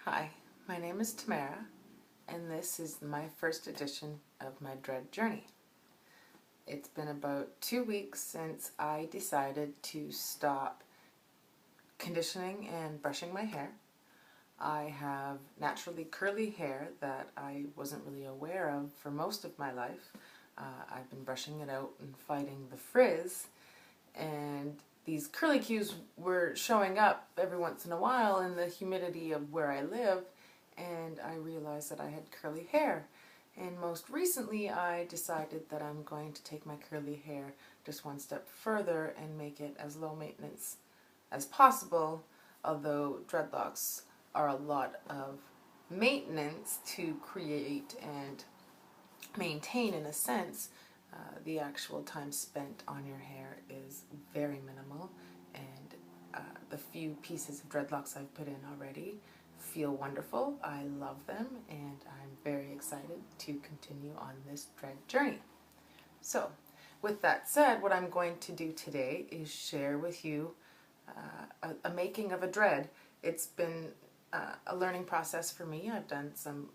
Hi, my name is Tamarra, and this is my first edition of my dread journey. It's been about 2 weeks since I decided to stop conditioning and brushing my hair. I have naturally curly hair that I wasn't really aware of for most of my life. I've been brushing it out and fighting the frizz, and these curly cues were showing up every once in a while in the humidity of where I live, and I realized that I had curly hair. And most recently I decided that I'm going to take my curly hair just one step further and make it as low maintenance as possible, although dreadlocks are a lot of maintenance to create and maintain. In a sense, the actual time spent on your hair is very minimal, and the few pieces of dreadlocks I've put in already feel wonderful. I love them, and I'm very excited to continue on this dread journey. So, with that said, what I'm going to do today is share with you a making of a dread. It's been a learning process for me. I've done some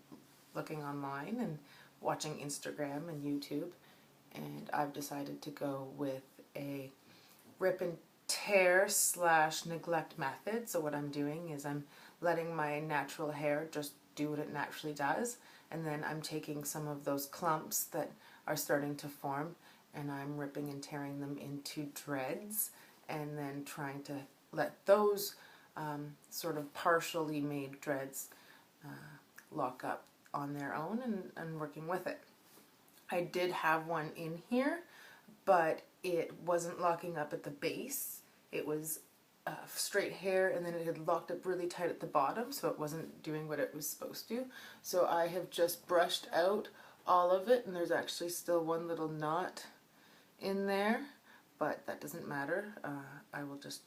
looking online and watching Instagram and YouTube, and I've decided to go with a rip and tear / neglect method. So what I'm doing is I'm letting my natural hair just do what it naturally does, and then I'm taking some of those clumps that are starting to form and I'm ripping and tearing them into dreads, and then trying to let those sort of partially made dreads lock up on their own, and working with it. I did have one in here, but it wasn't locking up at the base. It was straight hair, and then it had locked up really tight at the bottom, so it wasn't doing what it was supposed to. So I have just brushed out all of it, and there's actually still one little knot in there, but that doesn't matter. I will just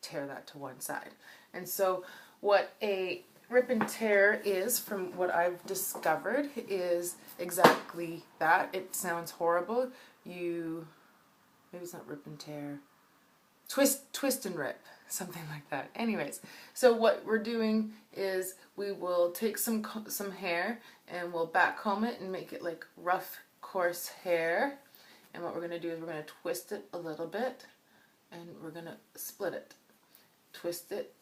tear that to one side. And so what a rip and tear is, from what I've discovered, is exactly that. It sounds horrible. Maybe it's not rip and tear. Twist and rip, something like that. Anyways, so what we're doing is we will take some hair and we'll back comb it and make it like rough, coarse hair. And what we're going to do is we're going to twist it a little bit, and we're going to split it. Twist it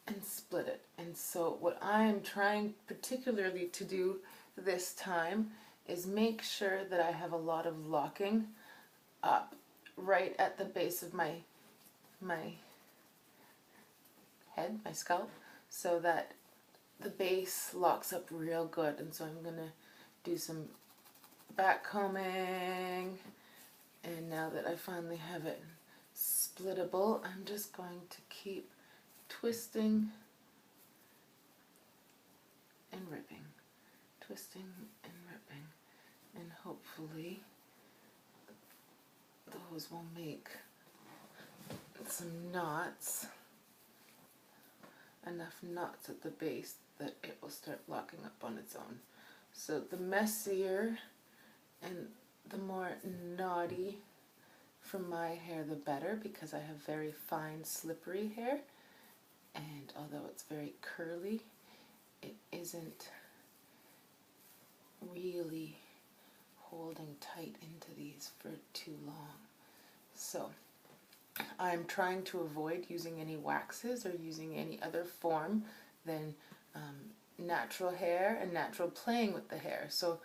and split it. And so what I'm trying particularly to do this time is make sure that I have a lot of locking up right at the base of my head, my scalp, so that the base locks up real good. And so I'm going to do some back combing, and now that I finally have it splittable, I'm just going to keep twisting and ripping, twisting and ripping, and hopefully those will make some knots, enough knots at the base that it will start locking up on its own. So the messier and the more knotty from my hair, the better, because I have very fine, slippery hair, and although it's very curly, it isn't really holding tight into these for too long. So I'm trying to avoid using any waxes or using any other form than natural hair and natural playing with the hair. So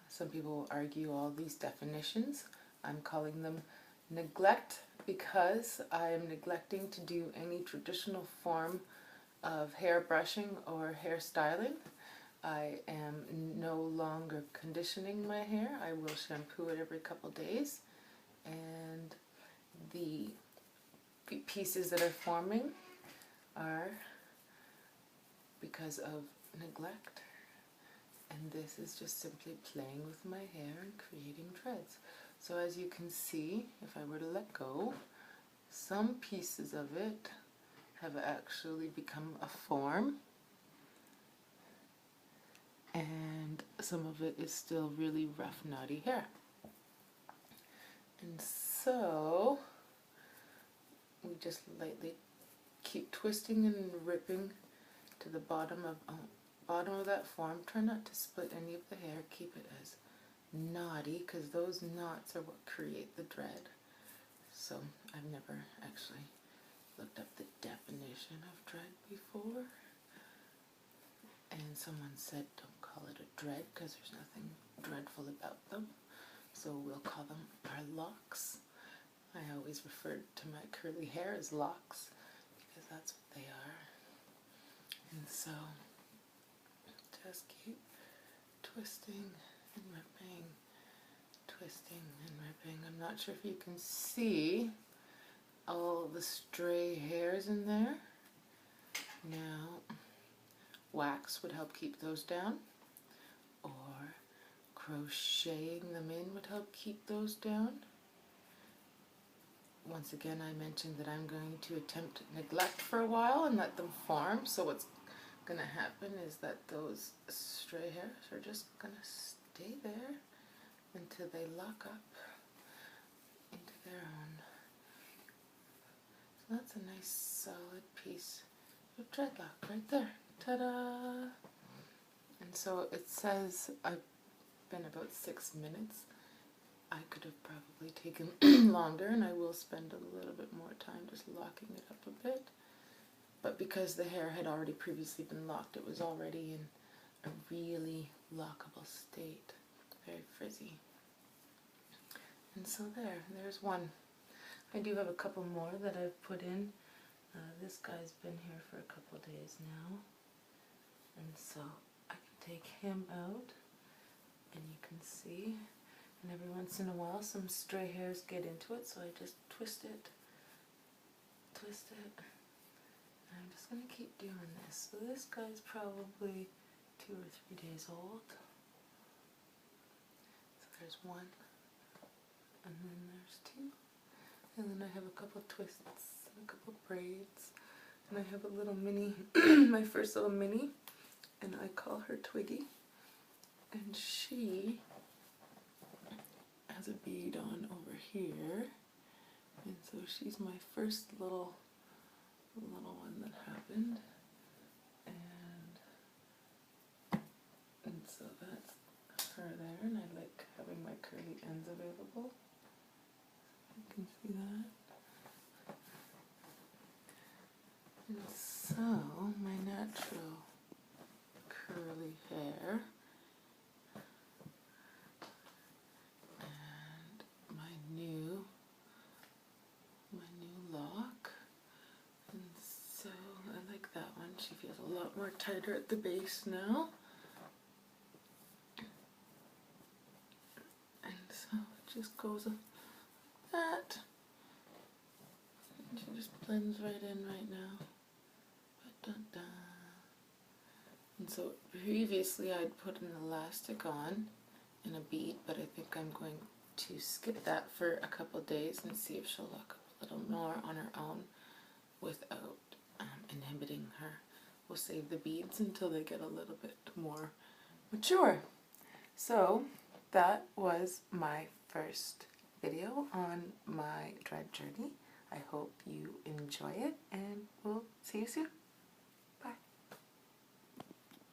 some people will argue all these definitions. I'm calling them neglect because I am neglecting to do any traditional form of hair brushing or hair styling. I am no longer conditioning my hair. I will shampoo it every couple days, and the pieces that are forming are because of neglect, and this is just simply playing with my hair and creating dreads. So as you can see, if I were to let go, some pieces of it have actually become a form, and some of it is still really rough, knotty hair. And so we just lightly keep twisting and ripping to the bottom of that form. Try not to split any of the hair. Keep it as knotty, because those knots are what create the dread. So I've never actually looked up the definition of dread before, and someone said don't call it a dread because there's nothing dreadful about them, so we'll call them our locks. I always referred to my curly hair as locks because that's what they are. And so just keep twisting and ripping, twisting and ripping. I'm not sure if you can see all the stray hairs in there. Now, wax would help keep those down, or crocheting them in would help keep those down. Once again, I mentioned that I'm going to attempt neglect for a while and let them form. So what's going to happen is that those stray hairs are just going to stay there until they lock up into their own. So that's a nice solid piece of dreadlock right there. Ta-da! And so it says I've been about 6 minutes. I could have probably taken longer, and I will spend a little bit more time just locking it up a bit. But because the hair had already previously been locked, it was already in a really lockable state. Very frizzy. And so there's one. I do have a couple more that I've put in. This guy's been here for a couple days now. And so I can take him out, and you can see. And every once in a while some stray hairs get into it, so I just twist it. And I'm just going to keep doing this. So this guy's probably 2 or 3 days old. So there's one, and then there's 2. And then I have a couple twists and a couple braids. And I have a little mini, my first little mini, and I call her Twiggy. And she has a bead on over here, and so she's my first little one that happened, and so that's her there, and I like having my curly ends available. You can see that. And so my natural curly hair lock, and so I like that one. She feels a lot more tighter at the base now, and so it just goes like that, and she just blends right in right now. Ba-da-da. And so previously I'd put an elastic on and a bead, but I think I'm going to skip that for a couple days and see if she'll lock up a little more on her own without inhibiting her. We'll save the beads until they get a little bit more mature. So that was my first video on my dread journey. I hope you enjoy it, and we'll see you soon.